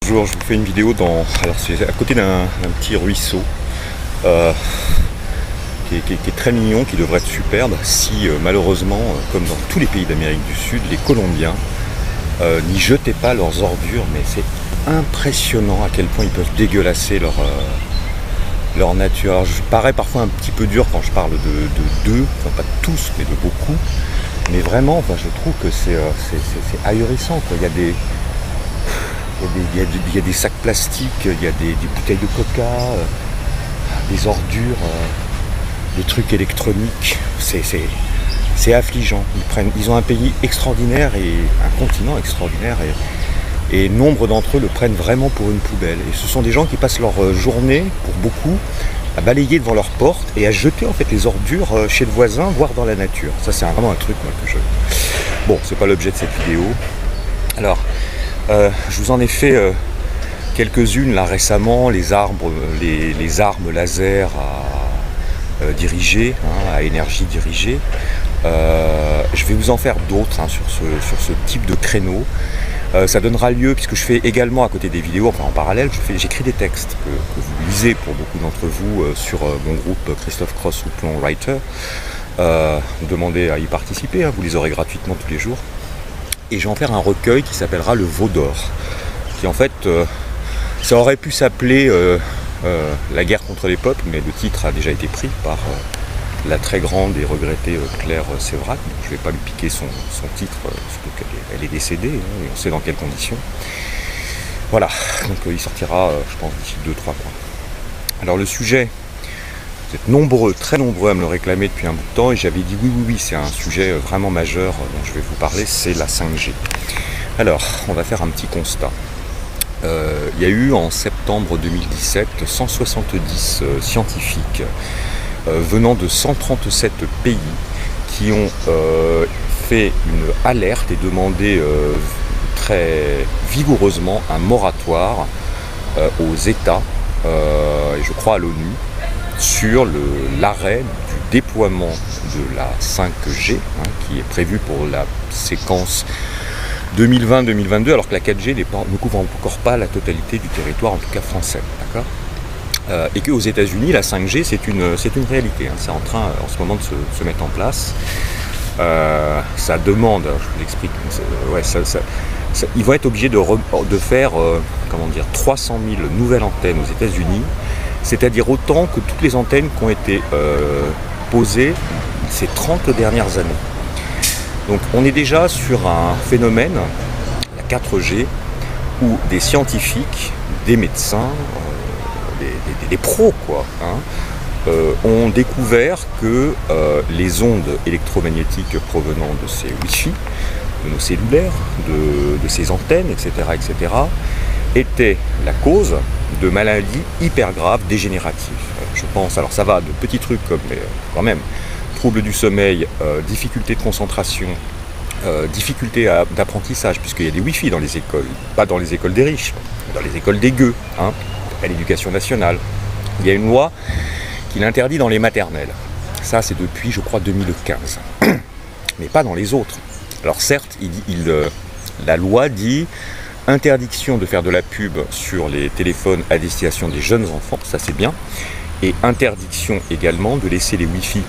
Bonjour, je vous fais une vidéo alors c'est à côté d'un petit ruisseau qui est très mignon, qui devrait être superbe si malheureusement, comme dans tous les pays d'Amérique du Sud, les Colombiens n'y jetaient pas leurs ordures. Mais c'est impressionnant à quel point ils peuvent dégueulasser leur nature. Alors, je parais parfois un petit peu dur quand je parle d'eux, enfin pas de tous, mais de beaucoup. Mais vraiment, enfin, je trouve que c'est ahurissant, quoi. Il y a des sacs plastiques, il y a des bouteilles de coca, des ordures, des trucs électroniques. C'est affligeant. Ils ont un pays extraordinaire et un continent extraordinaire et nombre d'entre eux le prennent vraiment pour une poubelle. Et ce sont des gens qui passent leur journée, pour beaucoup, à balayer devant leur porte et à jeter en fait les ordures chez le voisin, voire dans la nature. Ça, c'est vraiment un truc, moi, que je... Bon, c'est pas l'objet de cette vidéo. Alors, je vous en ai fait quelques-unes là récemment, les armes laser à diriger, à énergie dirigée. Je vais vous en faire d'autres sur ce type de créneau. Ça donnera lieu, puisque je fais également à côté des vidéos, enfin en parallèle, j'écris des textes que vous lisez pour beaucoup d'entre vous sur mon groupe Christophe Cross ou Plon Writer. Vous demandez à y participer, vous les aurez gratuitement tous les jours. Et je vais en faire un recueil qui s'appellera Le Veau d'Or, qui en fait, ça aurait pu s'appeler La guerre contre les peuples, mais le titre a déjà été pris par la très grande et regrettée Claire Séverac. Donc je ne vais pas lui piquer son titre, surtout qu'elle est décédée, et on sait dans quelles conditions. Voilà, donc il sortira, je pense, d'ici 2-3 mois. Alors le sujet, vous êtes nombreux, très nombreux à me le réclamer depuis un bout de temps, et j'avais dit oui, c'est un sujet vraiment majeur dont je vais vous parler, c'est la 5G. Alors, on va faire un petit constat. Il y a eu en septembre 2017 170 scientifiques venant de 137 pays qui ont fait une alerte et demandé très vigoureusement un moratoire aux États, et je crois à l'ONU, sur l'arrêt du déploiement de la 5G, qui est prévu pour la séquence 2020-2022, alors que la 4G ne couvre encore pas la totalité du territoire, en tout cas français, d'accord ? Et qu'aux États-Unis, la 5G, c'est une réalité, c'est en train en ce moment de se mettre en place. Ça demande, je vous l'explique, ils vont être obligés de faire 300 000 nouvelles antennes aux États-Unis, c'est-à-dire autant que toutes les antennes qui ont été posées ces 30 dernières années. Donc on est déjà sur un phénomène, la 4G, où des scientifiques, des médecins, des pros ont découvert que les ondes électromagnétiques provenant de ces Wi-Fi, de nos cellulaires, de ces antennes, etc., étaient la cause de maladies hyper graves, dégénératives. Je pense, alors ça va de petits trucs comme, quand même, troubles du sommeil, difficultés de concentration, difficultés d'apprentissage, puisqu'il y a des Wi-Fi dans les écoles, pas dans les écoles des riches, dans les écoles des gueux, à l'éducation nationale. Il y a une loi qui l'interdit dans les maternelles. Ça, c'est depuis, je crois, 2015. Mais pas dans les autres. Alors certes, la loi dit interdiction de faire de la pub sur les téléphones à destination des jeunes enfants, ça c'est bien, et interdiction également de laisser les Wi-Fi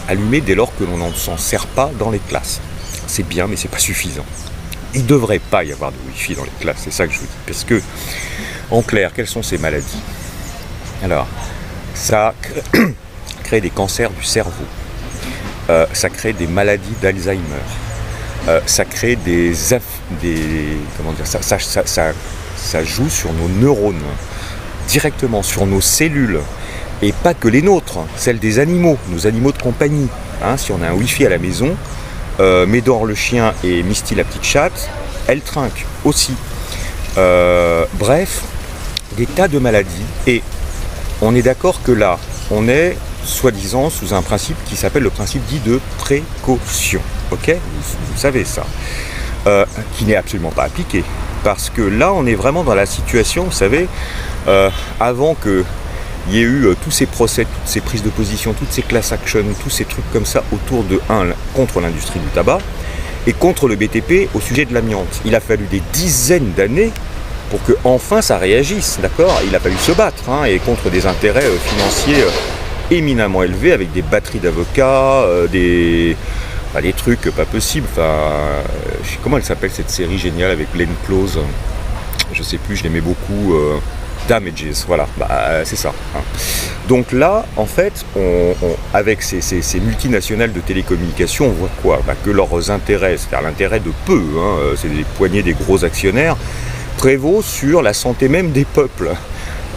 allumés dès lors que l'on n'en s'en sert pas dans les classes. C'est bien, mais c'est pas suffisant. Il ne devrait pas y avoir de Wi-Fi dans les classes, c'est ça que je vous dis. Parce que, en clair, quelles sont ces maladies ? Alors, ça crée des cancers du cerveau, ça crée des maladies d'Alzheimer, ça crée ça joue sur nos neurones, directement sur nos cellules, et pas que les nôtres, celles des animaux, nos animaux de compagnie. Si on a un Wi-Fi à la maison, Médor le chien et Misty la petite chatte, elle trinque aussi. Bref, des tas de maladies, et on est d'accord que là, on est soi-disant sous un principe qui s'appelle le principe dit de précaution, ok ? Vous savez ça, qui n'est absolument pas appliqué, parce que là, on est vraiment dans la situation, vous savez, avant qu'il y ait eu tous ces procès, toutes ces prises de position, toutes ces class action, tous ces trucs comme ça autour contre l'industrie du tabac, et contre le BTP au sujet de l'amiante. Il a fallu des dizaines d'années pour que enfin ça réagisse, d'accord? Il a fallu se battre, hein, et contre des intérêts financiers éminemment élevés, avec des batteries d'avocats, des trucs pas possibles. Je sais comment elle s'appelle cette série géniale avec Glenn Close, je sais plus, je l'aimais beaucoup. Damages, voilà, c'est ça. Hein. Donc là, en fait, avec ces multinationales de télécommunications, on voit quoi? Que leurs intérêts, c'est-à-dire l'intérêt de peu, hein, c'est des poignées des gros actionnaires, prévaut sur la santé même des peuples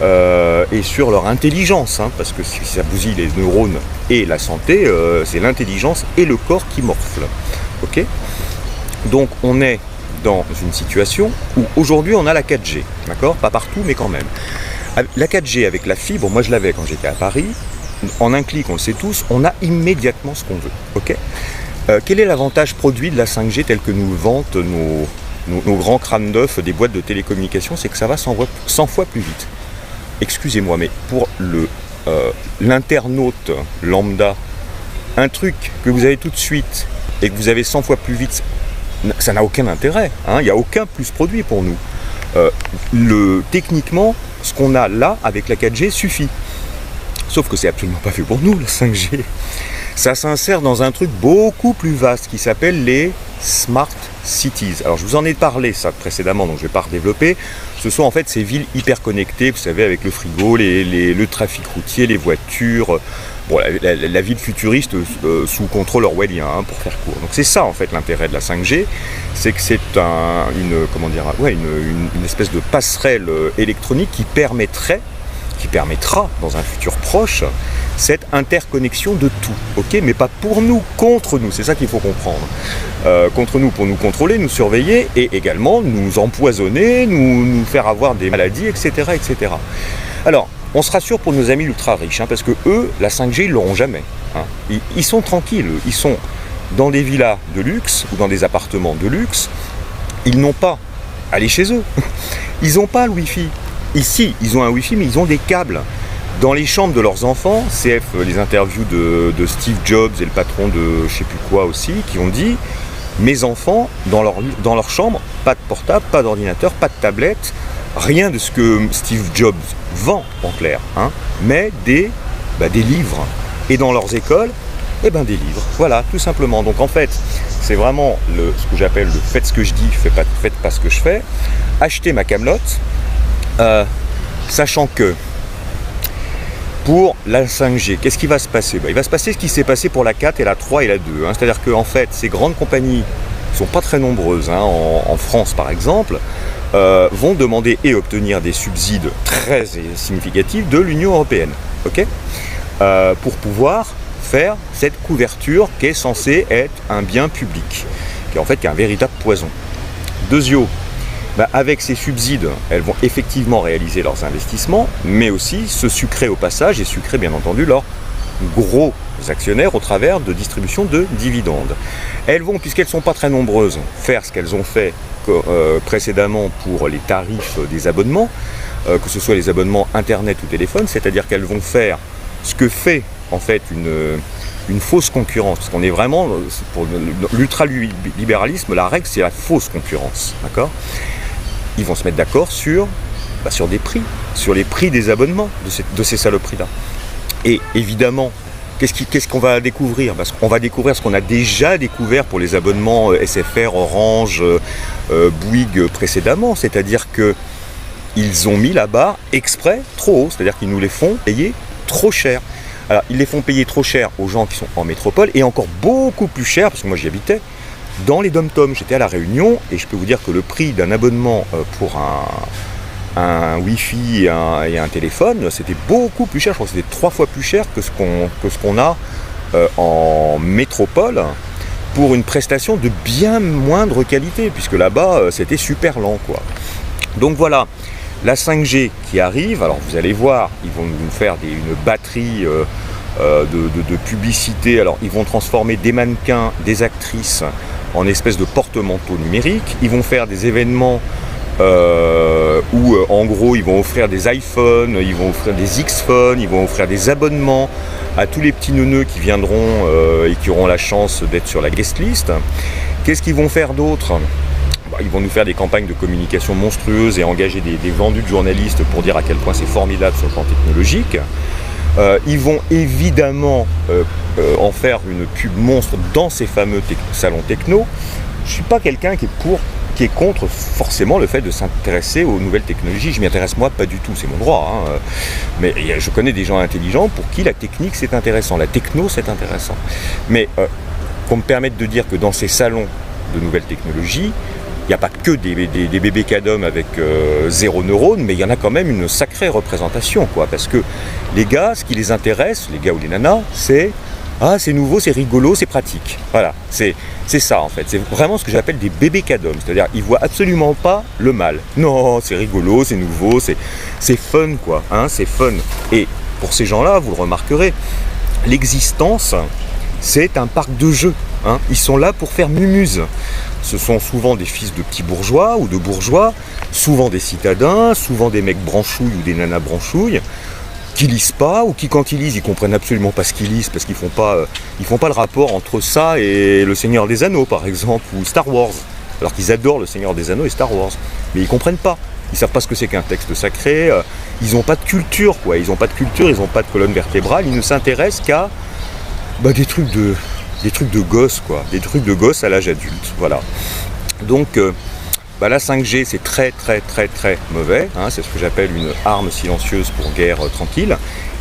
et sur leur intelligence, hein, parce que si ça bousille les neurones et la santé, c'est l'intelligence et le corps qui morflent. Ok? Donc on est dans une situation où aujourd'hui on a la 4G, d'accord? Pas partout, mais quand même. La 4G avec la fibre, moi je l'avais quand j'étais à Paris, en un clic, on le sait tous, on a immédiatement ce qu'on veut, ok? Quel est l'avantage produit de la 5G tel que nous le vantent nos grands crânes d'œufs des boîtes de télécommunications? C'est que ça va 100 fois plus vite. Excusez-moi, mais pour l'internaute lambda, un truc que vous avez tout de suite et que vous avez 100 fois plus vite, ça n'a aucun intérêt, hein, il n'y a aucun plus produit pour nous. Techniquement, ce qu'on a là avec la 4G suffit. Sauf que c'est absolument pas fait pour nous, la 5G. Ça s'insère dans un truc beaucoup plus vaste qui s'appelle les Smart Cities. Alors je vous en ai parlé ça précédemment, donc je ne vais pas redévelopper. Ce sont en fait ces villes hyper connectées, vous savez, avec le frigo, le trafic routier, les voitures. Bon, la ville futuriste sous contrôle orwellien, hein, pour faire court. Donc c'est ça en fait l'intérêt de la 5G, c'est que c'est une espèce de passerelle électronique qui permettra dans un futur proche cette interconnexion de tout, ok, mais pas pour nous, contre nous, c'est ça qu'il faut comprendre. Contre nous pour nous contrôler, nous surveiller et également nous empoisonner, nous faire avoir des maladies, etc., etc. Alors, on se rassure pour nos amis ultra riches, hein, parce que eux, la 5G, ils l'auront jamais. Hein. Ils sont tranquilles, ils sont dans des villas de luxe ou dans des appartements de luxe. Ils n'ont pas, allez chez eux, ils n'ont pas le Wi-Fi. Ici, ils ont un Wi-Fi, mais ils ont des câbles. Dans les chambres de leurs enfants, CF, les interviews de Steve Jobs et le patron de je sais plus quoi aussi, qui ont dit « Mes enfants, dans leur chambre, pas de portable, pas d'ordinateur, pas de tablette, rien de ce que Steve Jobs vend en clair, hein, mais des livres. Et dans leurs écoles, des livres. Voilà, tout simplement. Donc en fait, c'est vraiment ce que j'appelle le faites ce que je dis, faites pas ce que je fais. Achetez ma camelote, sachant que pour la 5G, qu'est-ce qui va se passer? Il va se passer ce qui s'est passé pour la 4 et la 3 et la 2. Hein. C'est-à-dire que en fait, ces grandes compagnies, qui ne sont pas très nombreuses, hein, en France par exemple, vont demander et obtenir des subsides très significatifs de l'Union européenne, okay, pour pouvoir faire cette couverture qui est censée être un bien public, qui est un véritable poison. Deuxièmement, avec ces subsides, elles vont effectivement réaliser leurs investissements, mais aussi se sucrer au passage et sucrer bien entendu leurs gros actionnaires au travers de distribution de dividendes. Elles vont, puisqu'elles ne sont pas très nombreuses, faire ce qu'elles ont fait précédemment pour les tarifs des abonnements, que ce soit les abonnements internet ou téléphone, c'est-à-dire qu'elles vont faire ce que fait en fait une fausse concurrence, parce qu'on est vraiment, pour l'ultralibéralisme, la règle c'est la fausse concurrence, d'accord? Ils vont se mettre d'accord sur des prix, sur les prix des abonnements de ces saloperies-là. Et évidemment, qu'est-ce qu'on va découvrir? Parce qu'on va découvrir ce qu'on a déjà découvert pour les abonnements SFR, Orange, Bouygues précédemment, c'est-à-dire qu'ils ont mis la barre exprès trop haut, c'est-à-dire qu'ils nous les font payer trop cher. Alors, ils les font payer trop cher aux gens qui sont en métropole et encore beaucoup plus cher, parce que moi j'y habitais, dans les dom-toms. J'étais à La Réunion et je peux vous dire que le prix d'un abonnement pour un Wi-Fi et un téléphone, c'était beaucoup plus cher. Je crois que c'était 3 fois plus cher que ce qu'on a en métropole pour une prestation de bien moindre qualité, puisque là-bas, c'était super lent, quoi. Donc voilà. La 5G qui arrive, alors vous allez voir, ils vont nous faire une batterie de publicité. Alors ils vont transformer des mannequins, des actrices en espèces de porte-manteaux numériques. Ils vont faire des événements où en gros ils vont offrir des iPhones, ils vont offrir des X-Phones, ils vont offrir des abonnements à tous les petits neuneux qui viendront et qui auront la chance d'être sur la guest list. Qu'est-ce qu'ils vont faire d'autre? ils vont nous faire des campagnes de communication monstrueuses et engager des vendus de journalistes pour dire à quel point c'est formidable sur le plan technologique. Ils vont évidemment en faire une pub monstre dans ces fameux salons techno. Je ne suis pas quelqu'un qui est contre forcément le fait de s'intéresser aux nouvelles technologies. Je m'y intéresse moi pas du tout, c'est mon droit. Mais je connais des gens intelligents pour qui la technique c'est intéressant, la techno c'est intéressant. Mais qu'on me permette de dire que dans ces salons de nouvelles technologies, il n'y a pas que des bébés cadom avec 0 neurones, mais il y en a quand même une sacrée représentation, quoi. Parce que les gars, ce qui les intéresse, les gars ou les nanas, c'est c'est nouveau, c'est rigolo, c'est pratique. Voilà, c'est ça en fait. C'est vraiment ce que j'appelle des bébés cadom. C'est-à-dire, ils voient absolument pas le mal. Non, c'est rigolo, c'est nouveau, c'est fun, quoi. C'est fun. Et pour ces gens-là, vous le remarquerez, l'existence, c'est un parc de jeux. Ils sont là pour faire mumuse. Ce sont souvent des fils de petits bourgeois ou de bourgeois, souvent des citadins, souvent des mecs branchouilles ou des nanas branchouilles, qui lisent pas, ou qui quand ils lisent, ils comprennent absolument pas ce qu'ils lisent, parce qu'ils font pas le rapport entre ça et le Seigneur des Anneaux, par exemple, ou Star Wars. Alors qu'ils adorent le Seigneur des Anneaux et Star Wars. Mais ils comprennent pas. Ils savent pas ce que c'est qu'un texte sacré. Ils ont pas de culture, quoi. Ils ont pas de culture, ils ont pas de colonne vertébrale. Ils ne s'intéressent qu'à des trucs de gosses, quoi. Des trucs de gosses à l'âge adulte. Voilà. Donc, la 5G, c'est très très très très mauvais. C'est ce que j'appelle une arme silencieuse pour guerre tranquille.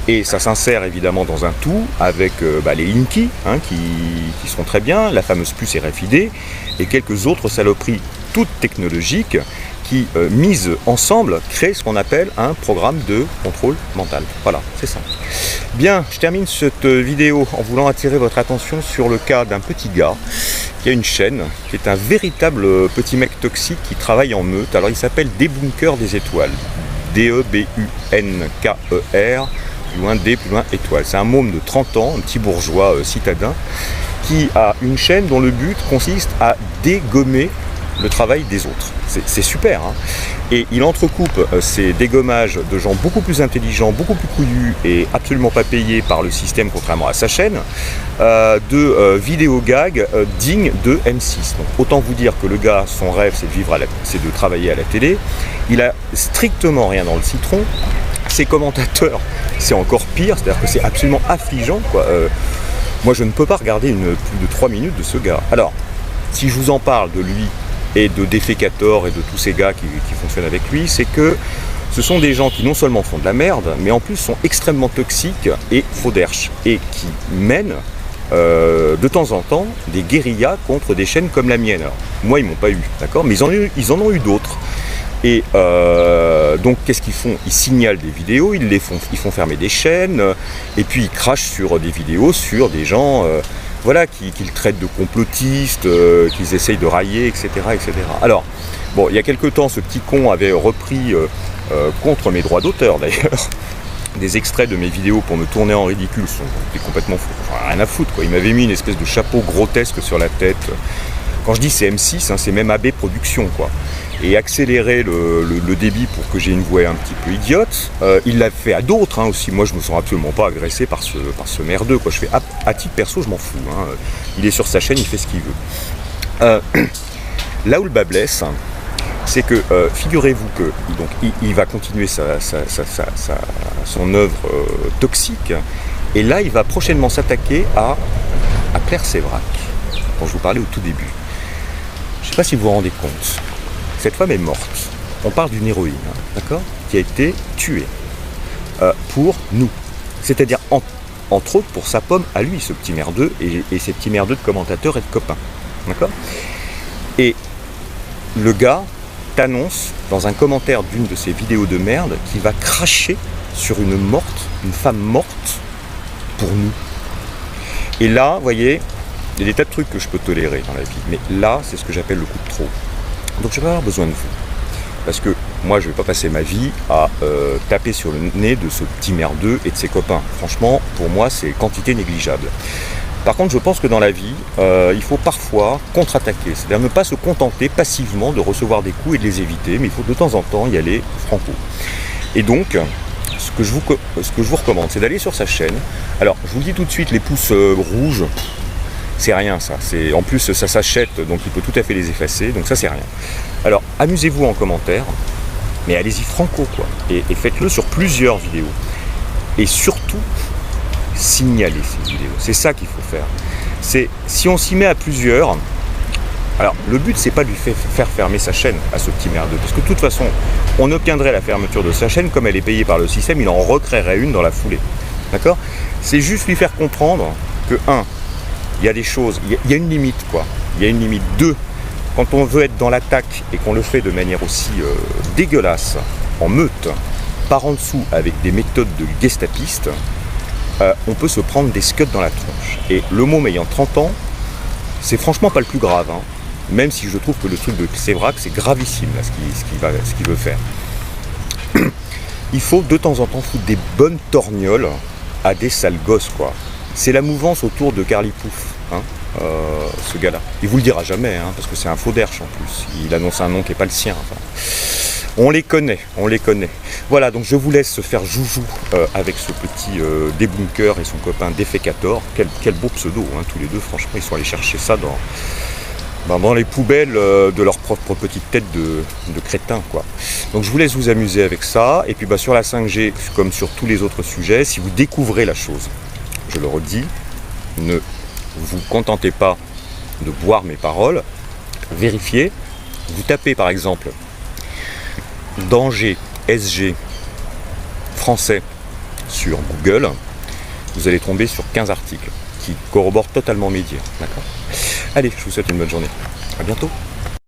Et ça s'insère évidemment dans un tout avec les Linky, qui sont très bien, la fameuse puce RFID, et quelques autres saloperies toutes technologiques qui, mises ensemble, créent ce qu'on appelle un programme de contrôle mental. Voilà, c'est ça. Bien, je termine cette vidéo en voulant attirer votre attention sur le cas d'un petit gars qui a une chaîne, qui est un véritable petit mec toxique qui travaille en meute. Alors il s'appelle Débunkers des étoiles. D-E-B-U-N-K-E-R, plus loin D, plus loin étoile. C'est un môme de 30 ans, un petit bourgeois citadin, qui a une chaîne dont le but consiste à dégommer le travail des autres. C'est super, Et il entrecoupe ces dégommages de gens beaucoup plus intelligents, beaucoup plus couillus et absolument pas payés par le système, contrairement à sa chaîne, de vidéos gags dignes de M6. Donc autant vous dire que le gars, son rêve, c'est de travailler à la télé. Il a strictement rien dans le citron. Ses commentateurs, c'est encore pire, c'est-à-dire que c'est absolument affligeant, quoi. Moi, je ne peux pas regarder plus de 3 minutes de ce gars. Alors, si je vous en parle de lui et de Defecator et de tous ces gars qui fonctionnent avec lui, c'est que ce sont des gens qui non seulement font de la merde, mais en plus sont extrêmement toxiques et fauderches, et qui mènent de temps en temps des guérillas contre des chaînes comme la mienne. Alors, moi, ils m'ont pas eu, d'accord, mais ils en ont eu d'autres. Et donc, qu'est-ce qu'ils font? Ils signalent des vidéos, ils font fermer des chaînes, et puis ils crachent sur des vidéos sur des gens qu'ils traitent de complotistes, qu'ils essayent de railler, etc., etc. Alors, bon, il y a quelque temps, ce petit con avait repris, contre mes droits d'auteur d'ailleurs, des extraits de mes vidéos pour me tourner en ridicule. C'était complètement fou, rien à foutre, quoi. Il m'avait mis une espèce de chapeau grotesque sur la tête. Quand je dis c'est M6, c'est même AB Productions, quoi. Et accélérer le débit pour que j'ai une voix un petit peu idiote. Il l'a fait à d'autres aussi. Moi, je me sens absolument pas agressé par ce merdeux, quoi. Je fais à titre perso, je m'en fous. Il est sur sa chaîne, il fait ce qu'il veut. Là où le bas blesse, c'est que figurez-vous que donc il va continuer son œuvre toxique. Et là, il va prochainement s'attaquer à Claire Sévrac, dont je vous parlais au tout début. Je ne sais pas si vous vous rendez compte. Cette femme est morte. On parle d'une héroïne, d'accord, qui a été tuée pour nous. C'est-à-dire, entre autres, pour sa pomme à lui, ce petit merdeux, et ces petits merdeux de commentateurs et de copains. D'accord? Et le gars t'annonce, dans un commentaire d'une de ses vidéos de merde, qu'il va cracher sur une femme morte, pour nous. Et là, vous voyez, il y a des tas de trucs que je peux tolérer dans la vie, mais là, c'est ce que j'appelle le coup de trop. Donc je vais avoir besoin de vous. Parce que moi, je ne vais pas passer ma vie à taper sur le nez de ce petit merdeux et de ses copains. Franchement, pour moi, c'est quantité négligeable. Par contre, je pense que dans la vie, il faut parfois contre-attaquer. C'est-à-dire ne pas se contenter passivement de recevoir des coups et de les éviter, mais il faut de temps en temps y aller franco. Et donc, ce que je vous recommande, c'est d'aller sur sa chaîne. Alors, je vous le dis tout de suite, les pouces rouges, C'est rien ça. En plus ça s'achète, donc il peut tout à fait les effacer, donc ça c'est rien. Alors amusez-vous en commentaire, mais allez-y franco quoi. Et faites-le sur plusieurs vidéos. Et surtout, signalez ces vidéos. C'est ça qu'il faut faire. Si on s'y met à plusieurs, alors le but c'est pas de lui faire fermer sa chaîne à ce petit merdeux, parce que de toute façon, on obtiendrait la fermeture de sa chaîne, comme elle est payée par le système, il en recréerait une dans la foulée. D'accord? C'est juste lui faire comprendre que il y a des choses, il y a une limite quoi. Il y a une limite. 2, quand on veut être dans l'attaque et qu'on le fait de manière aussi dégueulasse, en meute, par en dessous avec des méthodes de gestapistes, on peut se prendre des scuds dans la tronche. Et le môme ayant 30 ans, c'est franchement pas le plus grave, hein. Même si je trouve que le truc de Sévrac, c'est gravissime là, ce qu'il veut faire. Il faut de temps en temps foutre des bonnes torgnoles à des sales gosses quoi. C'est la mouvance autour de Carly Pouf, hein, ce gars-là. Il vous le dira jamais, hein, parce que c'est un faux derche en plus. Il annonce un nom qui n'est pas le sien. Enfin. On les connaît, on les connaît. Voilà, donc je vous laisse faire joujou avec ce petit débunker et son copain Defecator. Quel beau pseudo, hein, tous les deux, franchement, ils sont allés chercher ça dans les poubelles de leur propre petite tête de crétin, quoi. Donc je vous laisse vous amuser avec ça. Et puis sur la 5G, comme sur tous les autres sujets, si vous découvrez la chose, je le redis, ne vous contentez pas de boire mes paroles, vérifiez. Vous tapez par exemple danger SG français sur Google, vous allez tomber sur 15 articles qui corroborent totalement mes dires. D'accord ? Allez, je vous souhaite une bonne journée. À bientôt.